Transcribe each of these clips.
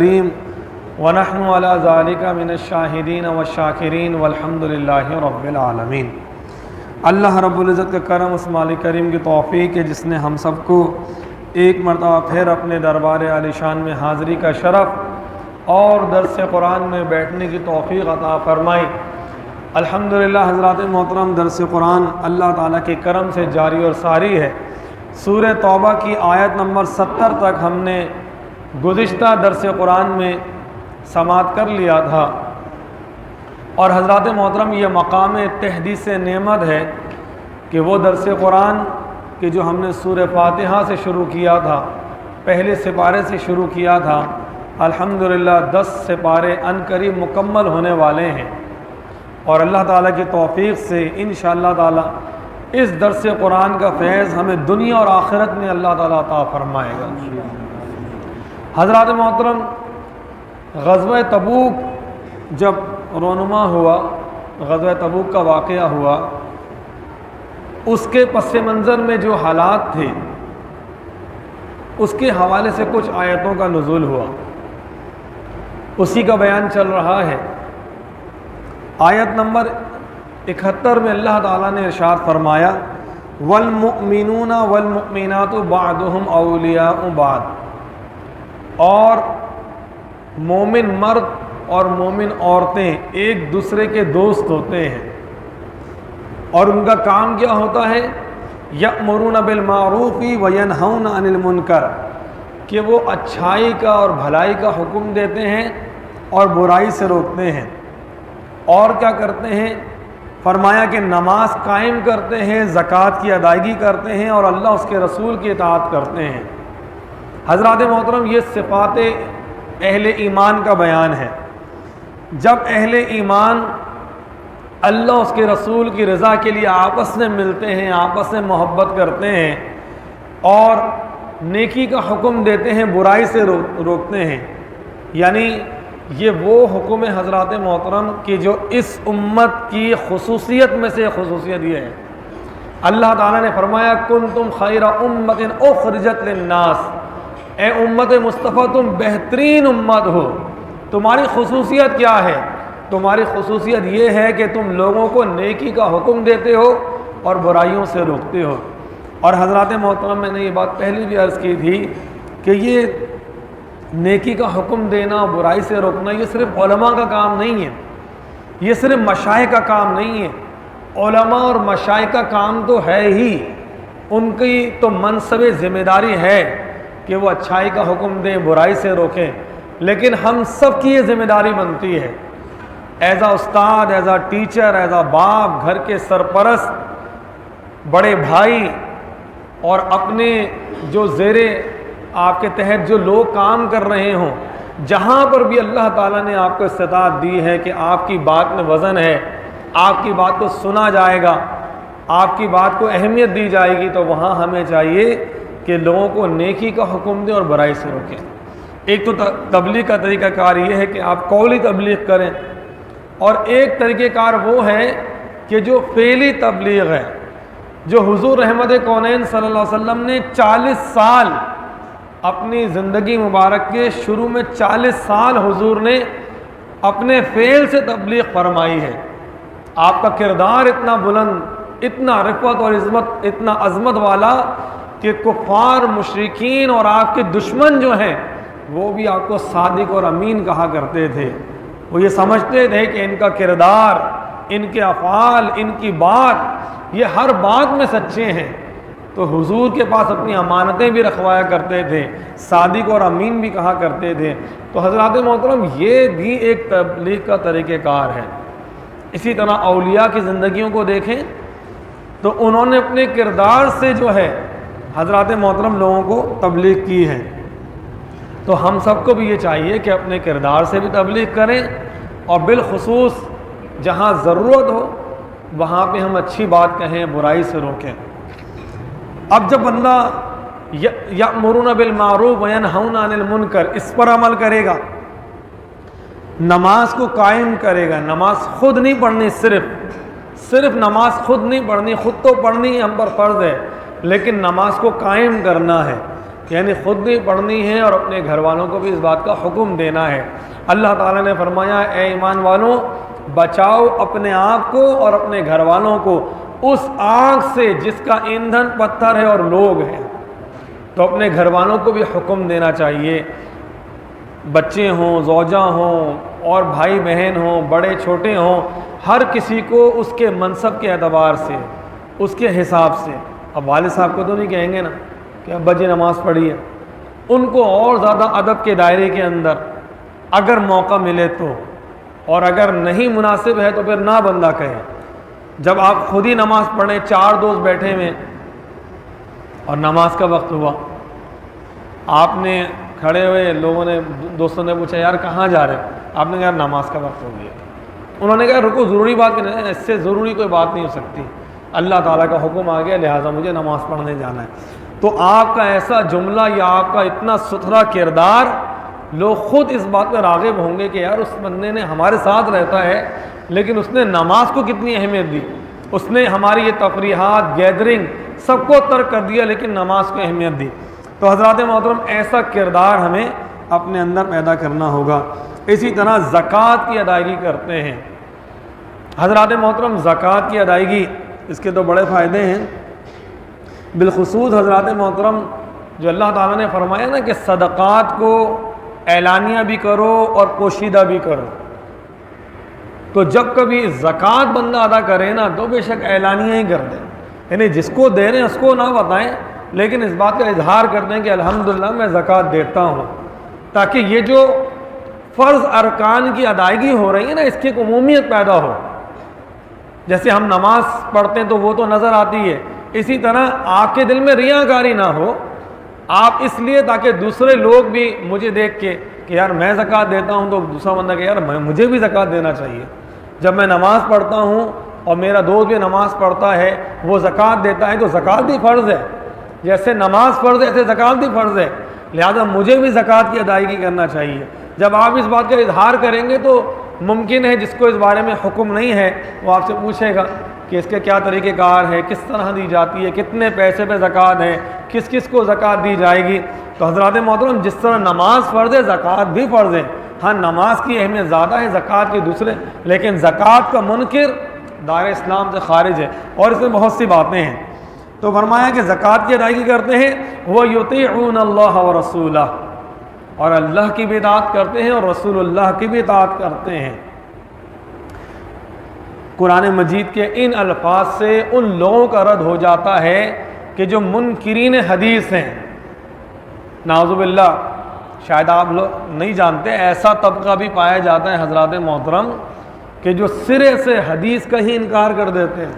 کریم ونحن علی ذالک من الشاہدین والشاکرین والحمد للہ رب العالمین۔ اللہ رب العزت کا کرم اس مالک کریم کی توفیق ہے جس نے ہم سب کو ایک مرتبہ پھر اپنے دربار عالی شان میں حاضری کا شرف اور درس قرآن میں بیٹھنے کی توفیق عطا فرمائی۔ الحمدللہ حضرات محترم، درس قرآن اللہ تعالیٰ کے کرم سے جاری اور ساری ہے۔ سورہ توبہ کی آیت نمبر 70 تک ہم نے گزشتہ درس قرآن میں سماعت کر لیا تھا، اور حضرات محترم یہ مقام تحدیث نعمت ہے کہ وہ درس قرآن کہ جو ہم نے سورہ فاتحہ سے شروع کیا تھا، پہلے سپارے سے شروع کیا تھا، الحمدللہ 10 سپارے عنقریب مکمل ہونے والے ہیں، اور اللہ تعالیٰ کی توفیق سے انشاءاللہ تعالیٰ اس درس قرآن کا فیض ہمیں دنیا اور آخرت میں اللہ تعالیٰ عطا فرمائے گا۔ حضرات محترم، غزوہ تبوک جب رونما ہوا، غزوہ تبوک کا واقعہ ہوا، اس کے پس منظر میں جو حالات تھے اس کے حوالے سے کچھ آیتوں کا نزول ہوا، اسی کا بیان چل رہا ہے۔ آیت نمبر 71 میں اللہ تعالیٰ نے ارشاد فرمایا والمؤمنون والمؤمنات بعضهم اولیاء بعض، اور مومن مرد اور مومن عورتیں ایک دوسرے کے دوست ہوتے ہیں، اور ان کا کام کیا ہوتا ہے؟ یأمرون بالمعروف وینہون عن المنکر، کہ وہ اچھائی کا اور بھلائی کا حکم دیتے ہیں اور برائی سے روکتے ہیں۔ اور کیا کرتے ہیں؟ فرمایا کہ نماز قائم کرتے ہیں، زکوٰۃ کی ادائیگی کرتے ہیں، اور اللہ اس کے رسول کی اطاعت کرتے ہیں۔ حضرات محترم، یہ صفات اہل ایمان کا بیان ہے۔ جب اہل ایمان اللہ اس کے رسول کی رضا کے لیے آپس میں ملتے ہیں، آپس میں محبت کرتے ہیں، اور نیکی کا حکم دیتے ہیں، برائی سے روکتے ہیں، یعنی یہ وہ حکم ہے حضرات محترم کہ جو اس امت کی خصوصیت میں سے خصوصیت یہ ہے۔ اللہ تعالیٰ نے فرمایا کنتم خیر امت اخرجت للناس، اے امت مصطفیٰ تم بہترین امت ہو۔ تمہاری خصوصیت کیا ہے؟ تمہاری خصوصیت یہ ہے کہ تم لوگوں کو نیکی کا حکم دیتے ہو اور برائیوں سے روکتے ہو۔ اور حضرات محترم، میں نے یہ بات پہلے بھی عرض کی تھی کہ یہ نیکی کا حکم دینا، برائی سے روکنا، یہ صرف علماء کا کام نہیں ہے، یہ صرف مشائخ کا کام نہیں ہے۔ علماء اور مشائخ کا کام تو ہے ہی، ان کی تو منصب ذمہ داری ہے کہ وہ اچھائی کا حکم دیں، برائی سے روکیں، لیکن ہم سب کی یہ ذمہ داری بنتی ہے ایز اے استاد، as a teacher, as a باپ، گھر کے سرپرست، بڑے بھائی، اور اپنے جو زیر آپ کے تحت جو لوگ کام کر رہے ہوں، جہاں پر بھی اللہ تعالیٰ نے آپ کو استطاعت دی ہے کہ آپ کی بات میں وزن ہے، آپ کی بات کو سنا جائے گا، آپ کی بات کو اہمیت دی جائے گی، تو وہاں ہمیں چاہیے کہ لوگوں کو نیکی کا حکم دیں اور برائی سے روکیں۔ ایک تو تبلیغ کا طریقہ کار یہ ہے کہ آپ قولی تبلیغ کریں، اور ایک طریقہ کار وہ ہے کہ جو فعلی تبلیغ ہے، جو حضور رحمت کونین صلی اللہ علیہ وسلم نے 40 سال اپنی زندگی مبارک کے شروع میں 40 سال حضور نے اپنے فعل سے تبلیغ فرمائی ہے۔ آپ کا کردار اتنا بلند، اتنا رفعت اور عظمت، اتنا عظمت والا کہ کفار، مشرکین اور آپ کے دشمن جو ہیں وہ بھی آپ کو صادق اور امین کہا کرتے تھے۔ وہ یہ سمجھتے تھے کہ ان کا کردار، ان کے افعال، ان کی بات، یہ ہر بات میں سچے ہیں، تو حضور کے پاس اپنی امانتیں بھی رکھوایا کرتے تھے، صادق اور امین بھی کہا کرتے تھے۔ تو حضرات محترم، یہ بھی ایک تبلیغ کا طریقہ کار ہے۔ اسی طرح اولیاء کی زندگیوں کو دیکھیں تو انہوں نے اپنے کردار سے جو ہے حضرات محترم لوگوں کو تبلیغ کی ہے۔ تو ہم سب کو بھی یہ چاہیے کہ اپنے کردار سے بھی تبلیغ کریں، اور بالخصوص جہاں ضرورت ہو وہاں پہ ہم اچھی بات کہیں، برائی سے روکیں۔ اب جب بندہ یأمرون بالمعروف وینہون عن المنکر اس پر عمل کرے گا، نماز کو قائم کرے گا، نماز خود نہیں پڑھنی، صرف نماز خود نہیں پڑھنی، خود تو پڑھنی ہم پر فرض ہے، لیکن نماز کو قائم کرنا ہے، یعنی خود بھی پڑھنی ہے اور اپنے گھر والوں کو بھی اس بات کا حکم دینا ہے۔ اللہ تعالیٰ نے فرمایا اے ایمان والوں بچاؤ اپنے آپ کو اور اپنے گھر والوں کو اس آگ سے جس کا ایندھن پتھر ہے اور لوگ ہیں۔ تو اپنے گھر والوں کو بھی حکم دینا چاہیے، بچے ہوں، زوجہ ہوں اور بھائی بہن ہوں، بڑے چھوٹے ہوں، ہر کسی کو اس کے منصب کے اعتبار سے، اس کے حساب سے۔ اب والد صاحب کو تو نہیں کہیں گے نا کہ ابا جی نماز پڑھی ہے، ان کو اور زیادہ ادب کے دائرے کے اندر اگر موقع ملے تو، اور اگر نہیں مناسب ہے تو پھر نہ بندہ کہے۔ جب آپ خود ہی نماز پڑھیں، 4 دوست بیٹھے ہوئے اور نماز کا وقت ہوا، آپ نے کھڑے ہوئے، لوگوں نے دوستوں نے پوچھا یار کہاں جا رہے؟ آپ نے کہا یار نماز کا وقت ہو گیا۔ انہوں نے کہا رکو ضروری بات نہیں، اس سے ضروری کوئی بات نہیں ہو سکتی، اللہ تعالیٰ کا حکم آ گیا لہٰذا مجھے نماز پڑھنے جانا ہے۔ تو آپ کا ایسا جملہ یا آپ کا اتنا ستھرا کردار، لوگ خود اس بات پر راغب ہوں گے کہ یار اس بندے نے ہمارے ساتھ رہتا ہے لیکن اس نے نماز کو کتنی اہمیت دی، اس نے ہماری یہ تفریحات، گیدرنگ سب کو ترک کر دیا لیکن نماز کو اہمیت دی۔ تو حضرات محترم ایسا کردار ہمیں اپنے اندر پیدا کرنا ہوگا۔ اسی طرح زکوٰۃ کی ادائیگی کرتے ہیں حضرات محترم، زکوٰۃ کی ادائیگی اس کے تو بڑے فائدے ہیں، بالخصوص حضرات محترم جو اللہ تعالیٰ نے فرمایا نا کہ صدقات کو اعلانیہ بھی کرو اور پوشیدہ بھی کرو، تو جب کبھی زکوٰۃ بندہ ادا کرے نا تو بے شک اعلانیہ ہی کر دیں، یعنی جس کو دے رہے ہیں اس کو نہ بتائیں لیکن اس بات کا اظہار کر دیں کہ الحمدللہ میں زکوٰۃ دیتا ہوں، تاکہ یہ جو فرض ارکان کی ادائیگی ہو رہی ہے نا اس کی ایک عمومیت پیدا ہو۔ جیسے ہم نماز پڑھتے ہیں تو وہ تو نظر آتی ہے، اسی طرح آپ کے دل میں ریاکاری نہ ہو، آپ اس لیے تاکہ دوسرے لوگ بھی مجھے دیکھ کے کہ یار میں زکوٰۃ دیتا ہوں تو دوسرا بندہ کہ یار مجھے بھی زکوٰۃ دینا چاہیے۔ جب میں نماز پڑھتا ہوں اور میرا دوست بھی نماز پڑھتا ہے، وہ زکوٰۃ دیتا ہے تو زکوٰۃ بھی فرض ہے، جیسے نماز فرض ہے ایسے زکوٰۃ بھی فرض ہے، لہذا مجھے بھی زکوٰۃ کی ادائیگی کرنا چاہیے۔ جب آپ اس بات کا اظہار کریں گے تو ممکن ہے جس کو اس بارے میں حکم نہیں ہے وہ آپ سے پوچھے گا کہ اس کے کیا طریقہ کار ہے، کس طرح دی جاتی ہے، کتنے پیسے پہ زکوٰۃ ہے، کس کس کو زکوٰۃ دی جائے گی۔ تو حضرات محترم جس طرح نماز فرض ہے زکوٰۃ بھی فرض ہے، ہاں نماز کی اہمیت زیادہ ہے زکوٰۃ کے دوسرے، لیکن زکوٰۃ کا منکر دائرہ اسلام سے خارج ہے اور اس میں بہت سی باتیں ہیں۔ تو فرمایا کہ زکوٰۃ کی ادائیگی کرتے ہیں وہ یطیعون اللہ ورسولہ، اور اللہ کی بھی اطاعت کرتے ہیں اور رسول اللہ کی بھی اطاعت کرتے ہیں۔ قرآن مجید کے ان الفاظ سے ان لوگوں کا رد ہو جاتا ہے کہ جو منکرین حدیث ہیں، نعوذ باللہ، شاید آپ لوگ نہیں جانتے ایسا طبقہ بھی پایا جاتا ہے حضرات محترم کہ جو سرے سے حدیث کا ہی انکار کر دیتے ہیں،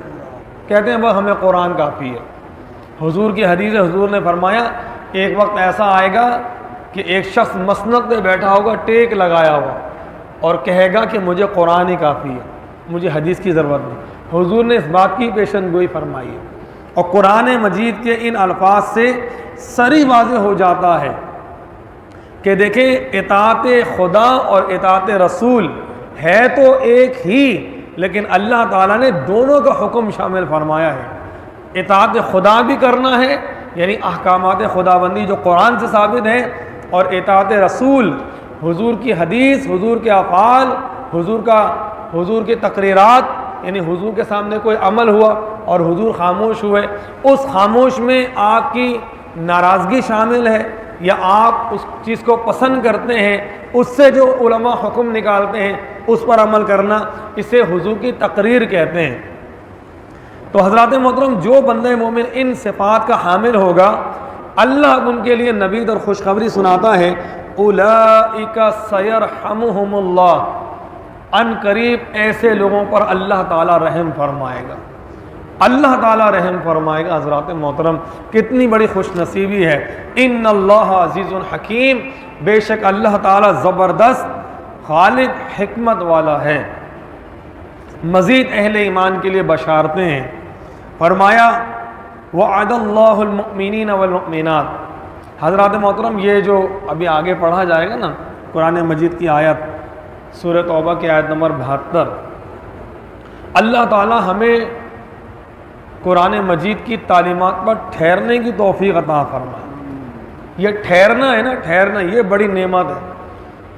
کہتے ہیں بس ہمیں قرآن کافی ہے۔ حضور کی حدیث ہے، حضور نے فرمایا ایک وقت ایسا آئے گا کہ ایک شخص مسند پہ بیٹھا ہوگا ٹیک لگایا ہوا اور کہے گا کہ مجھے قرآن ہی کافی ہے، مجھے حدیث کی ضرورت نہیں۔ حضور نے اس بات کی پیشن گوئی فرمائی ہے، اور قرآن مجید کے ان الفاظ سے سری واضح ہو جاتا ہے کہ دیکھیں اطاعت خدا اور اطاعت رسول ہے تو ایک ہی، لیکن اللہ تعالیٰ نے دونوں کا حکم شامل فرمایا ہے۔ اطاعت خدا بھی کرنا ہے یعنی احکامات خدا بندی جو قرآن سے ثابت ہیں، اور اطاعت رسول حضور کی حدیث، حضور کے افعال، حضور کی تقریرات، یعنی حضور کے سامنے کوئی عمل ہوا اور حضور خاموش ہوئے، اس خاموش میں آپ کی ناراضگی شامل ہے یا آپ اس چیز کو پسند کرتے ہیں، اس سے جو علماء حکم نکالتے ہیں اس پر عمل کرنا، اسے حضور کی تقریر کہتے ہیں۔ تو حضرات محترم جو بندہ مومن ان صفات کا حامل ہوگا، اللہ ان کے لیے نوید اور خوشخبری سناتا ہے، اولئک سیرحمہم اللہ، ان قریب ایسے لوگوں پر اللہ تعالیٰ رحم فرمائے گا، اللہ تعالیٰ رحم فرمائے گا۔ حضرات محترم کتنی بڑی خوش نصیبی ہے، ان اللہ عزیز حکیم، بے شک اللہ تعالیٰ زبردست غالب حکمت والا ہے۔ مزید اہل ایمان کے لیے بشارتیں ہیں، فرمایا وعد اللہ المؤمنین والمؤمنات۔ حضرات محترم یہ جو ابھی آگے پڑھا جائے گا نا قرآن مجید کی آیت، سورہ توبہ کی آیت نمبر 72، اللہ تعالیٰ ہمیں قرآن مجید کی تعلیمات پر ٹھہرنے کی توفیق عطا فرمائے۔ یہ ٹھہرنا ہے نا، ٹھہرنا یہ بڑی نعمت ہے۔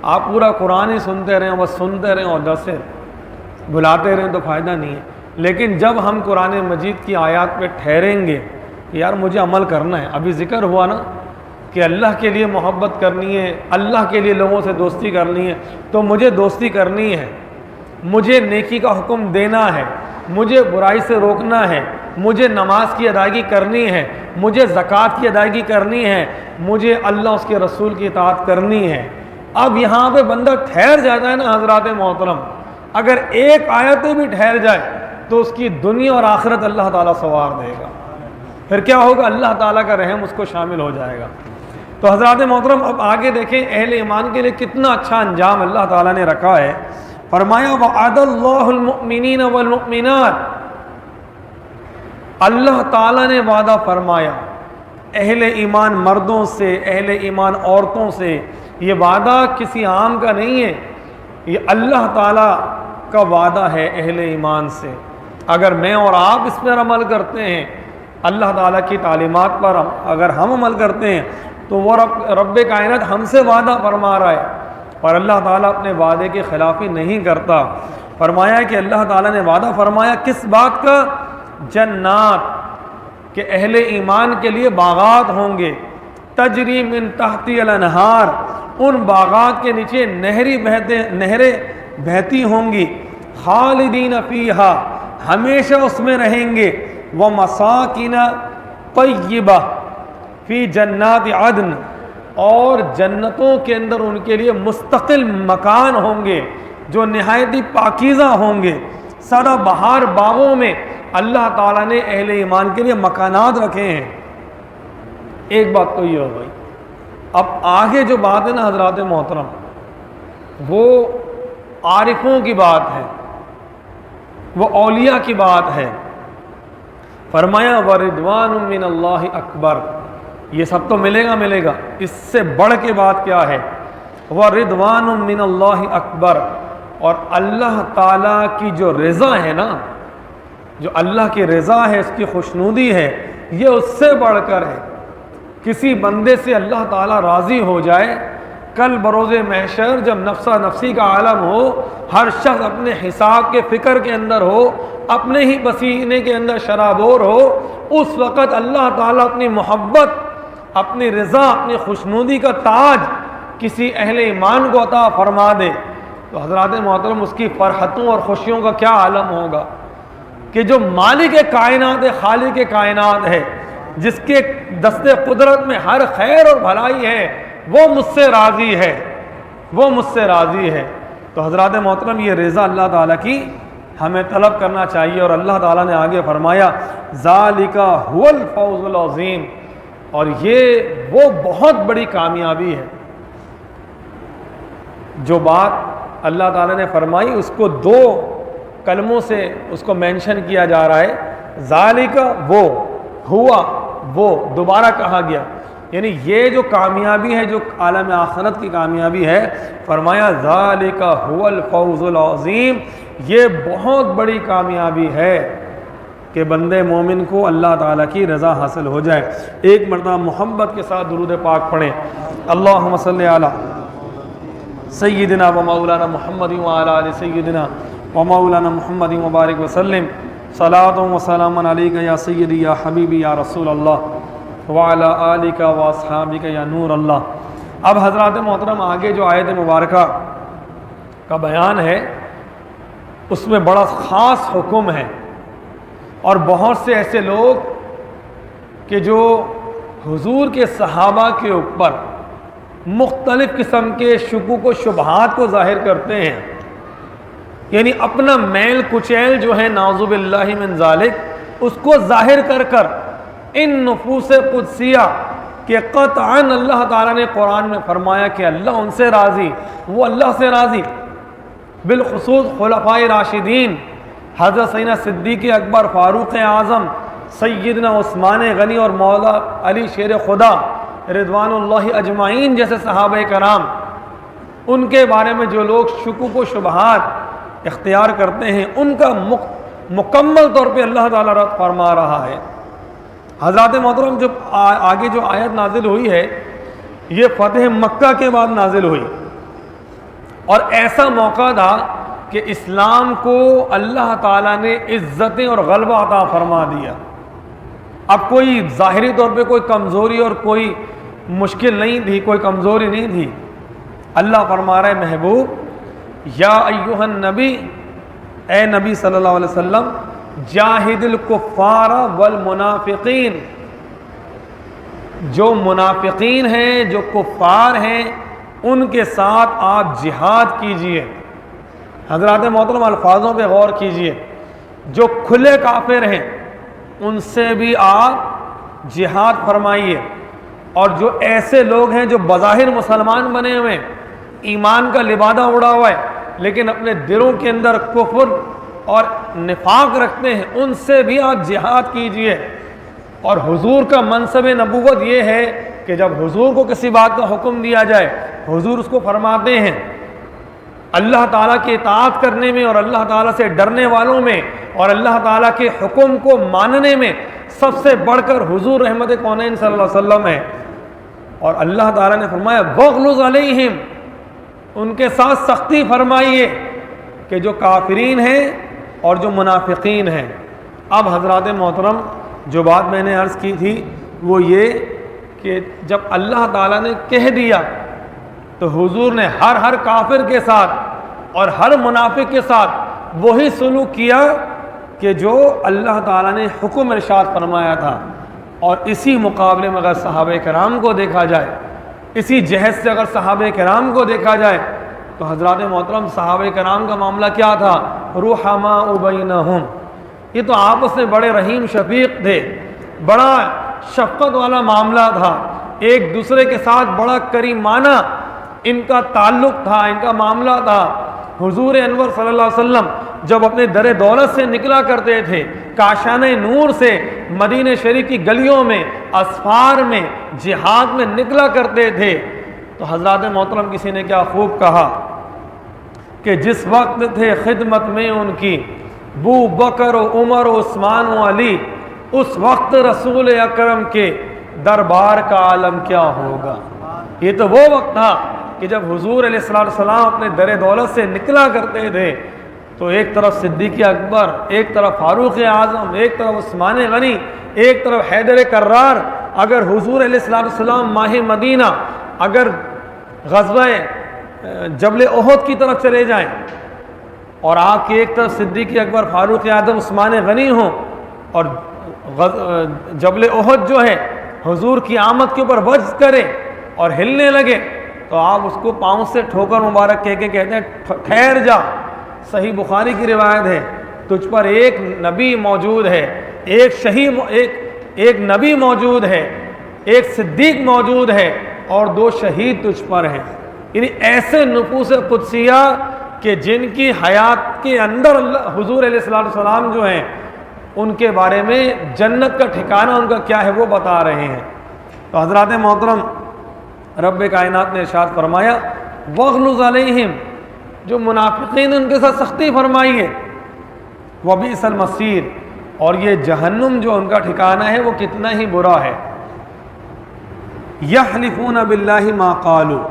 آپ پورا قرآن ہی سنتے رہیں، بس سنتے رہیں اور دس سے بھلاتے رہیں تو فائدہ نہیں ہے۔ لیکن جب ہم قرآن مجید کی آیات پہ ٹھہریں گے کہ یار مجھے عمل کرنا ہے، ابھی ذکر ہوا نا کہ اللہ کے لیے محبت کرنی ہے، اللہ کے لیے لوگوں سے دوستی کرنی ہے، تو مجھے دوستی کرنی ہے، مجھے نیکی کا حکم دینا ہے، مجھے برائی سے روکنا ہے، مجھے نماز کی ادائیگی کرنی ہے، مجھے زکوٰۃ کی ادائیگی کرنی ہے، مجھے اللہ اس کے رسول کی اطاعت کرنی ہے۔ اب یہاں پہ بندہ ٹھہر جاتا ہے نا حضرات محترم، اگر ایک آیت بھی ٹھہر جائے تو اس کی دنیا اور آخرت اللہ تعالیٰ سنوار دے گا۔ پھر کیا ہوگا؟ اللہ تعالیٰ کا رحم اس کو شامل ہو جائے گا۔ تو حضرات محترم اب آگے دیکھیں اہل ایمان کے لیے کتنا اچھا انجام اللہ تعالیٰ نے رکھا ہے۔ فرمایا وعد اللہ المؤمنین والمؤمنات، اللہ تعالیٰ نے وعدہ فرمایا اہل ایمان مردوں سے، اہل ایمان عورتوں سے۔ یہ وعدہ کسی عام کا نہیں ہے، یہ اللہ تعالیٰ کا وعدہ ہے اہل ایمان سے۔ اگر میں اور آپ اس پر عمل کرتے ہیں، اللہ تعالیٰ کی تعلیمات پر اگر ہم عمل کرتے ہیں تو وہ رب کائنات ہم سے وعدہ فرما رہا ہے، اور اللہ تعالیٰ اپنے وعدے کی خلافی نہیں کرتا۔ فرمایا کہ اللہ تعالیٰ نے وعدہ فرمایا کس بات کا؟ جنات، کہ اہل ایمان کے لیے باغات ہوں گے، تجری من تحتی الانہار، ان باغات کے نیچے نہریں بہتی ہوں گی، خالدین فیہا، ہمیشہ اس میں رہیں گے، ومساکن طیبہ فی جنات عدن، اور جنتوں کے اندر ان کے لیے مستقل مکان ہوں گے جو نہایت ہی پاکیزہ ہوں گے۔ سارا بہار باغوں میں اللہ تعالیٰ نے اہل ایمان کے لیے مکانات رکھے ہیں۔ ایک بات تو یہ ہو گئی۔ اب آگے جو بات ہے نا حضرات محترم، وہ عارفوں کی بات ہے، وہ اولیاء کی بات ہے۔ فرمایا وردوان من اللہ اکبر، یہ سب تو ملے گا، اس سے بڑھ کے بات کیا ہے؟ وردوان من اللہ اکبر، اور اللہ تعالیٰ کی جو رضا ہے نا، جو اللہ کی رضا ہے، اس کی خوشنودی ہے، یہ اس سے بڑھ کر ہے۔ کسی بندے سے اللہ تعالیٰ راضی ہو جائے، کل بروز محشر جب نفسا نفسی کا عالم ہو، ہر شخص اپنے حساب کے فکر کے اندر ہو، اپنے ہی پسینے کے اندر شرابور ہو، اس وقت اللہ تعالیٰ اپنی محبت، اپنی رضا، اپنی خوشنودی کا تاج کسی اہل ایمان کو عطا فرما دے، تو حضرات محترم اس کی فرحتوں اور خوشیوں کا کیا عالم ہوگا کہ جو مالک کائنات ہے، خالق کائنات ہے، جس کے دست قدرت میں ہر خیر اور بھلائی ہے، وہ مجھ سے راضی ہے، وہ مجھ سے راضی ہے۔ تو حضرات محترم یہ رضا اللہ تعالیٰ کی ہمیں طلب کرنا چاہیے، اور اللہ تعالیٰ نے آگے فرمایا ذالک هو الفوز العظیم، اور یہ وہ بہت بڑی کامیابی ہے۔ جو بات اللہ تعالیٰ نے فرمائی اس کو دو کلموں سے اس کو مینشن کیا جا رہا ہے، ذالک وہ، ہوا وہ، دوبارہ کہا گیا، یعنی یہ جو کامیابی ہے، جو عالم آخرت کی کامیابی ہے، فرمایا ذالک هو الفوز العظیم، یہ بہت بڑی کامیابی ہے کہ بندے مومن کو اللہ تعالیٰ کی رضا حاصل ہو جائے۔ ایک مرتبہ محبت کے ساتھ درود پاک پڑھیں، اللہم صلی علی سیدنا و مولانا محمد وعلی آل سیدنا و مولانا محمد مبارک وسلم، صلاۃ و سلام علیک یا سیدی یا حبیبی یا رسول اللہ وعلی آلک و اصحابک یا نور اللہ۔ اب حضرات محترم آگے جو آیت مبارکہ کا بیان ہے اس میں بڑا خاص حکم ہے، اور بہت سے ایسے لوگ کہ جو حضور کے صحابہ کے اوپر مختلف قسم کے شکوک و شبہات کو ظاہر کرتے ہیں، یعنی اپنا میل کچیل جو ہے نعوذ باللہ من ذالک اس کو ظاہر کر کر ان نفوس قدسیہ کہ قطعاً اللہ تعالیٰ نے قرآن میں فرمایا کہ اللہ ان سے راضی، وہ اللہ سے راضی، بالخصوص خلفائے راشدین حضرت سیدنا صدیق اکبر، فاروق اعظم، سیدنا عثمان غنی اور مولا علی شیر خدا رضوان اللہ اجمعین جیسے صحابہ کرام، ان کے بارے میں جو لوگ شکوک و شبہات اختیار کرتے ہیں ان کا مکمل طور پہ اللہ تعالیٰ رد فرما رہا ہے۔ حضرات محترم جب آگے جو آیت نازل ہوئی ہے یہ فتح مکہ کے بعد نازل ہوئی، اور ایسا موقع تھا کہ اسلام کو اللہ تعالیٰ نے عزتیں اور غلبہ عطا فرما دیا۔ اب کوئی ظاہری طور پہ کوئی کمزوری اور کوئی مشکل نہیں تھی، کوئی کمزوری نہیں تھی۔ اللہ فرما رہا ہے محبوب یا ایھا النبی، اے نبی صلی اللہ علیہ وسلم، جاہد الکفار والمنافقین، جو منافقین ہیں، جو کفار ہیں، ان کے ساتھ آپ جہاد کیجئے۔ حضرات محترم الفاظوں پہ غور کیجئے، جو کھلے کافر ہیں ان سے بھی آپ جہاد فرمائیے، اور جو ایسے لوگ ہیں جو بظاہر مسلمان بنے ہوئے ہیں، ایمان کا لبادہ اڑا ہوا ہے، لیکن اپنے دلوں کے اندر کفر اور نفاق رکھتے ہیں، ان سے بھی آپ جہاد کیجئے۔ اور حضور کا منصب نبوت یہ ہے کہ جب حضور کو کسی بات کا حکم دیا جائے، حضور اس کو فرماتے ہیں۔ اللہ تعالیٰ کی اطاعت کرنے میں اور اللہ تعالیٰ سے ڈرنے والوں میں اور اللہ تعالیٰ کے حکم کو ماننے میں سب سے بڑھ کر حضور رحمت کونین صلی اللہ علیہ وسلم ہے۔ اور اللہ تعالیٰ نے فرمایا وَغْلُظْ عَلَيْهِمْ، ان کے ساتھ سختی فرمائیے، کہ جو کافرین ہیں اور جو منافقین ہیں۔ اب حضرات محترم جو بات میں نے عرض کی تھی وہ یہ کہ جب اللہ تعالیٰ نے کہہ دیا تو حضور نے ہر کافر کے ساتھ اور ہر منافق کے ساتھ وہی سلوک کیا کہ جو اللہ تعالیٰ نے حکم ارشاد فرمایا تھا۔ اور اسی مقابلے میں اگر صحابہ کرام کو دیکھا جائے، اسی جہد سے اگر صحابہ کرام کو دیکھا جائے تو حضرات محترم صحابہ کرام کا معاملہ کیا تھا؟ رحماء بینہم، یہ تو آپس میں بڑے رحیم شفیق تھے، بڑا شفقت والا معاملہ تھا، ایک دوسرے کے ساتھ بڑا کریمانہ ان کا تعلق تھا، ان کا معاملہ تھا۔ حضور انور صلی اللہ علیہ وسلم جب اپنے در دولت سے نکلا کرتے تھے، کاشان نور سے مدینہ شریف کی گلیوں میں، اسفار میں، جہاد میں نکلا کرتے تھے، تو حضرات محترم کسی نے کیا خوب کہا کہ جس وقت تھے خدمت میں ان کی ابو بکر و عمر و عثمان و علی، اس وقت رسول اکرم کے دربار کا عالم کیا ہوگا۔ یہ تو وہ وقت تھا کہ جب حضور علیہ السلام اپنے در دولت سے نکلا کرتے تھے تو ایک طرف صدیق اکبر، ایک طرف فاروق اعظم، ایک طرف عثمان غنی، ایک طرف حیدر کرار۔ اگر حضور علیہ السلام ماہ مدینہ اگر غزوہ جبل احد کی طرف چلے جائیں اور آپ کی ایک طرف صدیق اکبر، فاروق اعظم، عثمان غنی ہوں، اور جبل احد جو ہے حضور کی آمد کے اوپر وجد کرے اور ہلنے لگے، تو آپ اس کو پاؤں سے ٹھوکر مبارک کہہ کے کہتے ہیں ٹھہر جا۔ صحیح بخاری کی روایت ہے، تجھ پر ایک نبی موجود ہے، ایک شہید، ایک نبی موجود ہے، ایک صدیق موجود ہے، اور 2 شہید تجھ پر ہیں۔ یعنی ایسے نفوس قدسیہ کہ جن کی حیات کے اندر حضور علیہ السلام جو ہیں ان کے بارے میں جنت کا ٹھکانہ ان کا کیا ہے وہ بتا رہے ہیں۔ تو حضرات محترم رب کائنات نے ارشاد فرمایا وَغْلُظْ عَلَيْهِمْ، جو منافقین ان کے ساتھ سختی فرمائیے، وَبِئْسَ الْمَصِيرُ، اور یہ جہنم جو ان کا ٹھکانہ ہے وہ کتنا ہی برا ہے۔ يَحْلِفُونَ بِاللَّهِ مَا قَالُوا،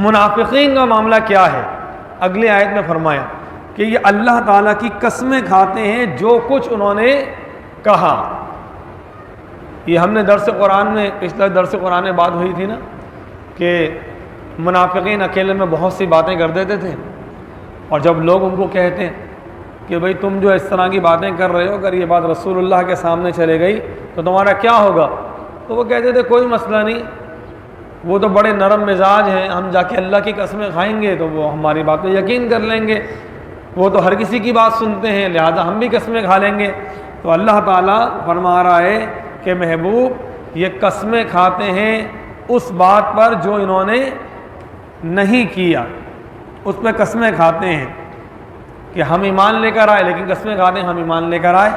منافقین کا معاملہ کیا ہے؟ اگلی آیت میں فرمایا کہ یہ اللہ تعالیٰ کی قسمیں کھاتے ہیں جو کچھ انہوں نے کہا۔ یہ ہم نے درس قرآن میں، پچھلے درس قرآن میں بات ہوئی تھی نا کہ منافقین اکیلے میں بہت سی باتیں کر دیتے تھے، اور جب لوگ ان کو کہتے ہیں کہ بھئی تم جو اس طرح کی باتیں کر رہے ہو، اگر یہ بات رسول اللہ کے سامنے چلے گئی تو تمہارا کیا ہوگا؟ تو وہ کہتے تھے کوئی مسئلہ نہیں، وہ تو بڑے نرم مزاج ہیں، ہم جا کے اللہ کی قسمیں کھائیں گے تو وہ ہماری بات پہ یقین کر لیں گے، وہ تو ہر کسی کی بات سنتے ہیں، لہذا ہم بھی قسمیں کھا لیں گے۔ تو اللہ تعالیٰ فرما رہا ہے کہ محبوب یہ قسمیں کھاتے ہیں اس بات پر جو انہوں نے نہیں کیا، اس پہ قسمیں کھاتے ہیں کہ ہم ایمان لے کر آئے، لیکن قسمیں کھاتے ہیں ہم ایمان لے کر آئے۔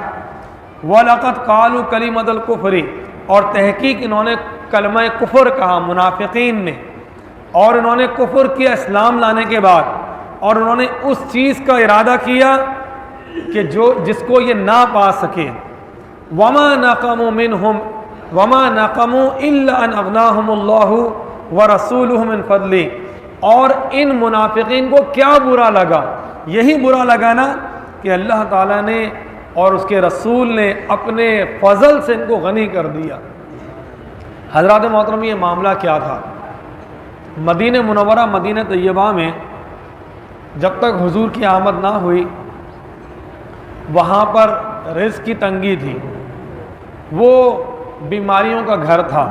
وَلَقَدْ قَالُوا كَلِمَةَ الْكُفْرِ، اور تحقیق انہوں نے کلمہ کفر کہا منافقین نے، اور انہوں نے کفر کیا اسلام لانے کے بعد، اور انہوں نے اس چیز کا ارادہ کیا کہ جس کو یہ نہ پا سکے۔ وَمَا نَقَمُوا مِنْهُمْ وما نقموا الا ان اغناهم اللہ ورسولہ من فضلہ، اور ان منافقین کو کیا برا لگا؟ یہی برا لگا نا کہ اللہ تعالیٰ نے اور اس کے رسول نے اپنے فضل سے ان کو غنی کر دیا۔ حضرات محترم، یہ معاملہ کیا تھا؟ مدینہ منورہ، مدینہ طیبہ میں جب تک حضور کی آمد نہ ہوئی، وہاں پر رزق کی تنگی تھی، وہ بیماریوں کا گھر تھا،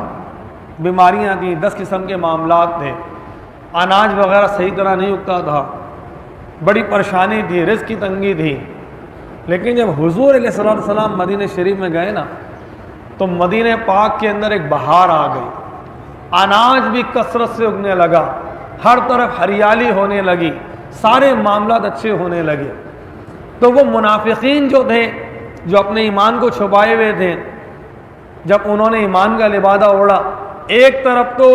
بیماریاں تھیں، 10 قسم کے معاملات تھے، اناج وغیرہ صحیح طرح نہیں اگتا تھا، بڑی پریشانی تھی، رزق کی تنگی تھی۔ لیکن جب حضور علیہ السلام مدینہ شریف میں گئے نا، تو مدینہ پاک کے اندر ایک بہار آ گئی، اناج بھی کثرت سے اگنے لگا، ہر طرف ہریالی ہونے لگی، سارے معاملات اچھے ہونے لگے۔ تو وہ منافقین جو تھے، جو اپنے ایمان کو چھپائے ہوئے تھے، جب انہوں نے ایمان کا لبادہ اوڑھا، ایک طرف تو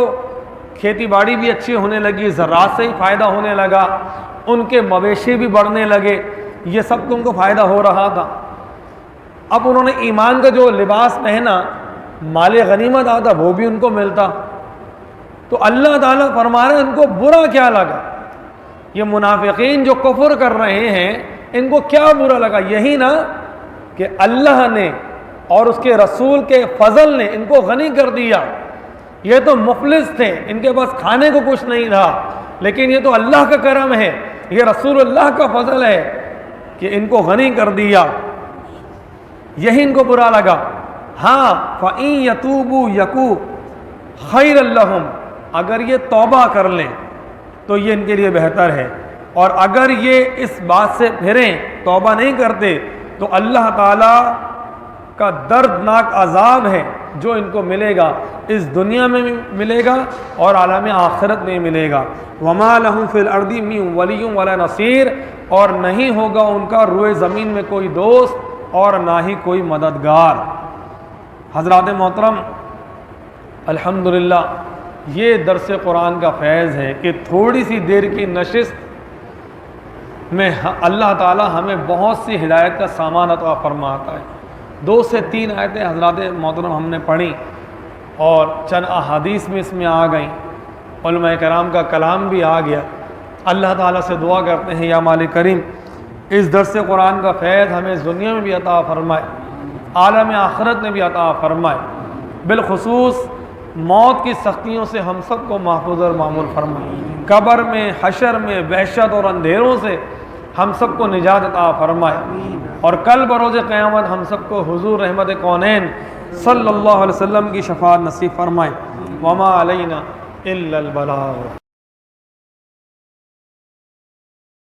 کھیتی باڑی بھی اچھی ہونے لگی، زراعت سے ہی فائدہ ہونے لگا، ان کے مویشی بھی بڑھنے لگے، یہ سب کو ان کو فائدہ ہو رہا تھا۔ اب انہوں نے ایمان کا جو لباس پہنا، مال غنیمت آتا وہ بھی ان کو ملتا، تو اللہ تعالیٰ فرما رہے ہیں ان کو برا کیا لگا؟ یہ منافقین جو کفر کر رہے ہیں، ان کو کیا برا لگا؟ یہی نا کہ اللہ نے اور اس کے رسول کے فضل نے ان کو غنی کر دیا۔ یہ تو مفلس تھے، ان کے پاس کھانے کو کچھ نہیں تھا، لیکن یہ تو اللہ کا کرم ہے، یہ رسول اللہ کا فضل ہے کہ ان کو غنی کر دیا، یہی ان کو برا لگا۔ ہاں فَإِن يَتُوبُوا يَكُوا خَيْرًا لَّهُمْ، اگر یہ توبہ کر لیں تو یہ ان کے لیے بہتر ہے، اور اگر یہ اس بات سے پھریں، توبہ نہیں کرتے، تو اللہ تعالیٰ کا دردناک عذاب ہے جو ان کو ملے گا، اس دنیا میں بھی ملے گا اور عالم آخرت میں ملے گا۔ وَمَا لَهُمْ فِي الْأَرْضِ مِن وَلِيٌّ وَلَا نَصِيرٌ، اور نہیں ہوگا ان کا روئے زمین میں کوئی دوست اور نہ ہی کوئی مددگار۔ حضرات محترم، الحمدللہ یہ درس قرآن کا فیض ہے کہ تھوڑی سی دیر کی نشست میں اللہ تعالی ہمیں بہت سی ہدایت کا سامان عطا فرماتا ہے۔ 2 سے 3 آیتیں حضرات محترم ہم نے پڑھی اور چند احادیث میں اس میں آ گئیں، علماء کرام کا کلام بھی آ گیا۔ اللہ تعالیٰ سے دعا کرتے ہیں یا مالک کریم اس درس قرآن کا فیض ہمیں اس دنیا میں بھی عطا فرمائے، عالم آخرت میں بھی عطا فرمائے، بالخصوص موت کی سختیوں سے ہم سب کو محفوظ اور معمول فرمائے، قبر میں، حشر میں، وحشت اور اندھیروں سے ہم سب کو نجات عطا فرمائے، اور کل بروز قیامت ہم سب کو حضور رحمت کونین صلی اللہ علیہ وسلم کی شفاعت نصیب فرمائے۔ وما علینا الا البلاغ۔